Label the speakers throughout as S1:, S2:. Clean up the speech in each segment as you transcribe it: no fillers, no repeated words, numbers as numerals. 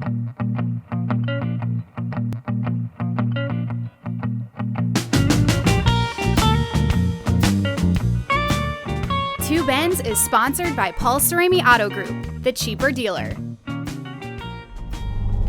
S1: Two Bends is sponsored by Paul Cerami Auto Group, the cheaper dealer.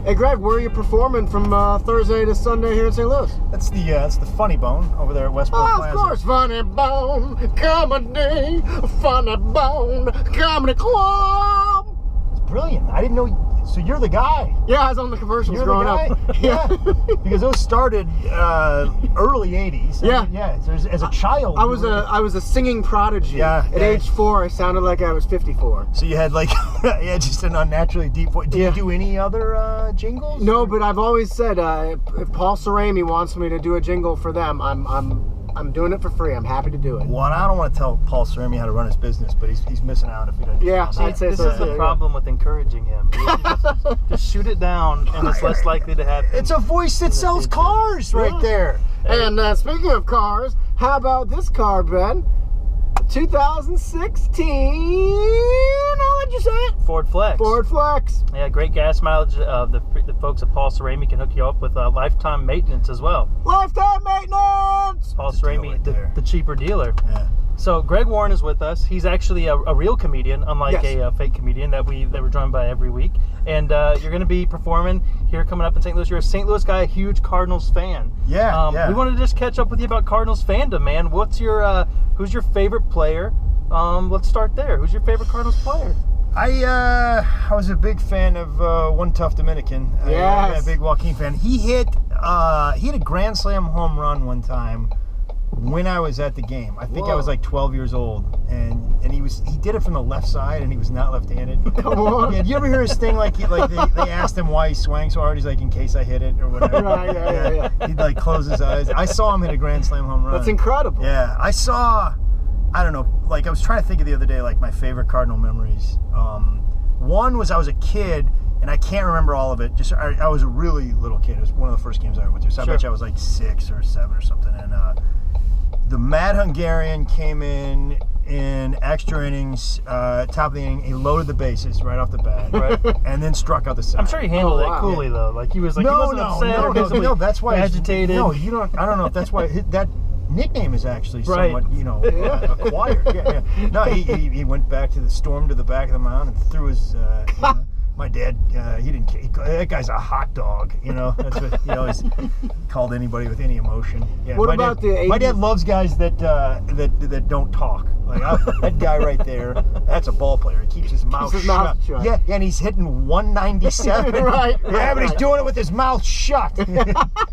S2: Hey Greg, where are you performing from Thursday to Sunday here in St. Louis?
S3: That's the Funny Bone over there at Westport Plaza.
S2: Of course, Funny Bone Comedy, Funny Bone Comedy Club.
S3: It's brilliant. I didn't know. So you're the guy.
S2: Yeah, I was on the commercials growing up.
S3: Yeah. Because those started early 80s.
S2: Yeah.
S3: So as a child.
S2: I was a singing prodigy.
S3: Yeah.
S2: At age 4, I sounded like I was 54.
S3: So you had just an unnaturally deep voice. Did you do any other jingles?
S2: No, but I've always said if Paul Cerami wants me to do a jingle for them, I'm doing it for free. I'm happy to do it.
S3: Well, I don't want to tell Paul Cerami how to run his business, but he's missing out if he doesn't.
S2: Yeah,
S4: I'd say this is the problem with encouraging him. Just shoot it down, and it's less likely to happen.
S3: It's a voice that sells cars right there.
S2: And speaking of cars, how about this car, Ben? 2016. How would you say it?
S4: Ford Flex.
S2: Ford Flex.
S4: Yeah, great gas mileage. The folks at Paul Cerami can hook you up with lifetime maintenance as well.
S2: Lifetime maintenance.
S4: Paul Cerami, the cheaper dealer.
S3: Yeah.
S4: So Greg Warren is with us. He's actually a real comedian, unlike a fake comedian that we're joined by every week. And you're going to be performing here coming up in St. Louis. You're a St. Louis guy, a huge Cardinals fan.
S3: Yeah.
S4: We wanted to just catch up with you about Cardinals fandom, man. What's your who's your favorite player? Let's start there. Who's your favorite Cardinals player?
S3: I was a big fan of one tough Dominican.
S2: Yes.
S3: A big Joaquin fan. He hit a grand slam home run one time when I was at the game. I think I was like 12 years old, and he did it from the left side, and he was not left-handed.
S2: Come on.
S3: Yeah, do you ever hear his thing they asked him why he swang so hard? He's like, in case I hit it or whatever.
S2: Right, yeah.
S3: He'd like close his eyes. I saw him hit a grand slam home run.
S2: That's incredible.
S3: Yeah, I don't know, I was trying to think of the other day, my favorite Cardinal memories. One was I was a kid, and I can't remember all of it. Just I was a really little kid. It was one of the first games I ever went to. So I bet you I was like 6 or 7 or something. And the Mad Hungarian came in extra innings, top of the inning. He loaded the bases right off the bat, right, and then struck out the side.
S4: I'm sure he handled it coolly though. Like he was like he wasn't upset.
S3: No, that's why
S4: agitated.
S3: No, you don't. I don't know if that's why that nickname is actually somewhat, acquired. Yeah. No, he went back to the back of the mound and threw his. My dad, he didn't. That guy's a hot dog. That's what he always called anybody with any emotion. Yeah.
S2: What about the 80s?
S3: My dad loves guys that don't talk. That guy right there, that's a ball player. He keeps his mouth shut. Yeah, and he's hitting 197.
S2: Right.
S3: Yeah, but he's doing it with his mouth shut.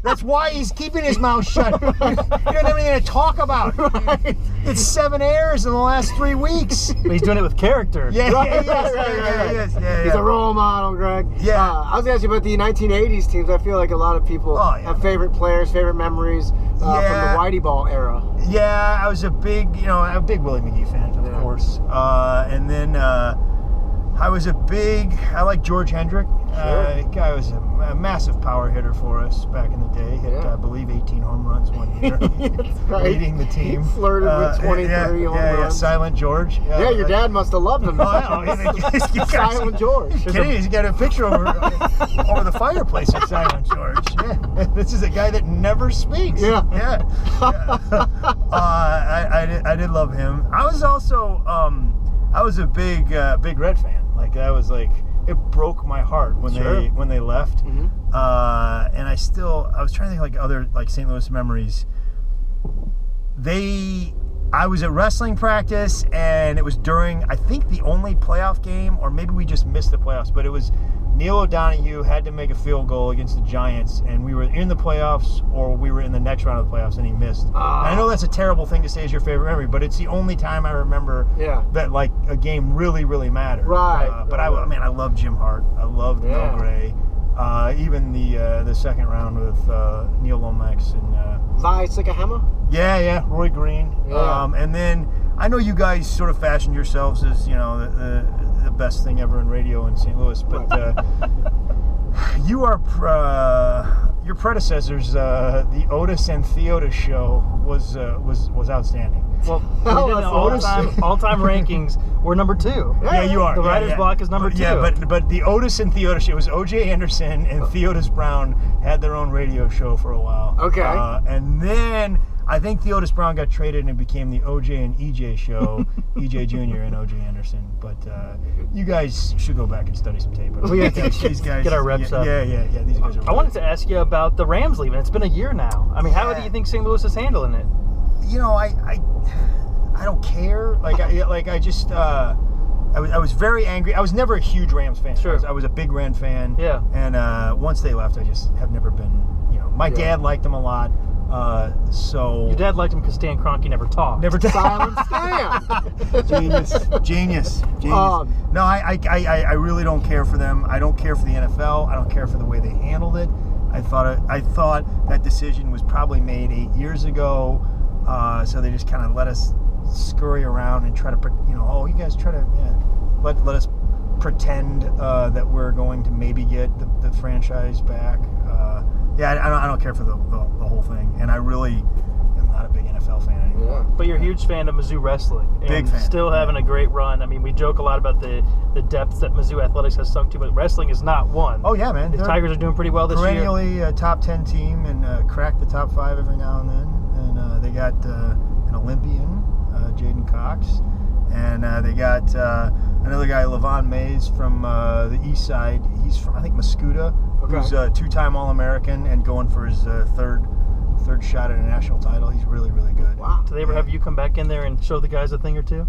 S3: That's why he's keeping his mouth shut. He doesn't have anything to talk about. Right. It's 7 errors in the last 3 weeks.
S4: But he's doing it with character.
S3: Yeah,
S2: Right. He's a role model, Greg.
S3: Yeah.
S2: I was going to ask you about the 1980s teams. I feel like a lot of people have favorite players, favorite memories from the Whitey Ball era.
S3: Yeah, I was a big Willie McGee fan, of course. And then I like George Hendrick. Guy was a massive power hitter for us back in the day. Hit, I believe, 18 home runs one year, leading the team.
S2: Flirted with 23 home runs.
S3: Yeah, Silent George.
S2: Your dad must have loved him. Silent George.
S3: He's got a picture over the fireplace of Silent George. Yeah. This is a guy that never speaks. Yeah. I did love him. I was also I was a big Red fan. It broke my heart when they left. Mm-hmm. And I was trying to think other St. Louis memories. I was at wrestling practice, and it was during, I think, the only playoff game, or maybe we just missed the playoffs, but it was Neil O'Donohue had to make a field goal against the Giants, and we were in the playoffs, or we were in the next round of the playoffs, and he missed. And I know that's a terrible thing to say as your favorite memory, but it's the only time I remember that a game really, really mattered.
S2: Right.
S3: I love Jim Hart. I loved Mel Gray. Even the second round with Neil Lomax and
S2: Vi Sikahema?
S3: Yeah, Roy Green.
S2: Yeah.
S3: And then I know you guys sort of fashioned yourselves as the best thing ever in radio in St. Louis, but you are your predecessors. The Otis and Theotis show was outstanding.
S4: Well, we did all-time rankings. we're number 2.
S3: Yeah, you are.
S4: The writer's block is number 2.
S3: Yeah, but the Otis and Theodos, it was O.J. Anderson and Theodos Brown had their own radio show for a while.
S2: Okay.
S3: And then I think Theodos Brown got traded and it became the O.J. and E.J. show, E.J. Jr. and O.J. Anderson. But you guys should go back and study some tape.
S4: We got to
S3: these guys,
S4: get our reps up.
S3: Yeah. These guys are really
S4: I wanted to ask you about the Rams leaving. It's been a year now. I mean, how do you think St. Louis is handling it?
S3: You know, I don't care. I was very angry. I was never a huge Rams fan.
S4: Sure.
S3: I was a big Ren fan.
S4: Yeah.
S3: And once they left, I just have never been. My dad liked them a lot. So
S4: your dad liked him because Stan Kroenke never talked.
S3: Never
S2: Silent Stan.
S3: Genius. No, I really don't care for them. I don't care for the NFL. I don't care for the way they handled it. I thought that decision was probably made 8 years ago. So they just kind of let us scurry around and try to, you guys try to, let us pretend that we're going to maybe get the franchise back. I don't care for the whole thing, and I really am not a big NFL fan anymore.
S2: Yeah.
S4: But you're a huge fan of Mizzou wrestling. And
S3: big fan.
S4: Still having a great run. I mean, we joke a lot about the depths that Mizzou athletics has sunk to, but wrestling is not one.
S3: Oh yeah, man.
S4: The Tigers are doing pretty well this year.
S3: Perennially a top 10 team and crack the top 5 every now and then. And they got an Olympian, Jaden Cox, and they got another guy, Levon Mays from the east side. He's from, I think, Mascoutah, who's a 2-time All-American and going for his third shot at a national title. He's really, really good.
S2: Wow.
S4: Do they ever have you come back in there and show the guys a thing or two?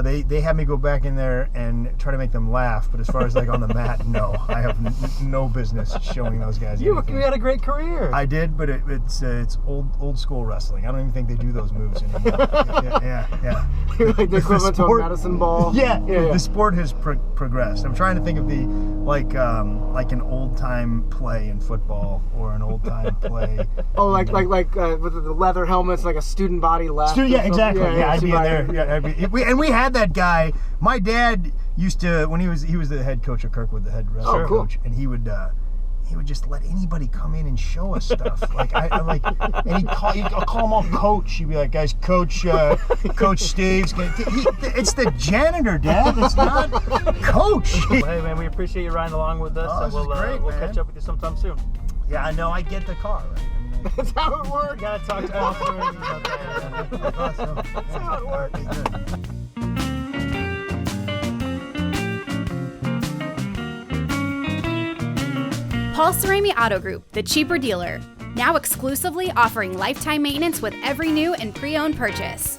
S3: They had me go back in there and try to make them laugh, but as far as like on the mat, no. I have no business showing those guys
S4: You
S3: anything.
S4: had a great career.
S3: I did, but it's old school wrestling. I don't even think they do those moves anymore. Yeah.
S2: Like the equivalent to a medicine ball.
S3: Yeah. The sport has progressed. I'm trying to think of the like an old time play in football or an old time play.
S2: Oh, like with the leather helmets, like a student body left.
S3: Yeah, exactly. Yeah, I'd be in there.
S2: Yeah,
S3: And we had that guy. My dad used to, when he was the head coach of Kirkwood, the head wrestling coach, and he would just let anybody come in and show us stuff. And he'd call him all coach. He'd be like, guys, Coach Steve's it's the janitor, Dad. It's not coach.
S4: Well, hey, man, we appreciate you riding along with us.
S3: Oh,
S4: and we'll catch up with you sometime soon.
S3: Yeah, I know. I get the car, right?
S2: That's how it works.
S4: You gotta talk to Paul Sereni about that.
S3: Awesome.
S2: That's how it works.
S1: Paul Sereni Auto Group, the cheaper dealer. Now exclusively offering lifetime maintenance with every new and pre-owned purchase.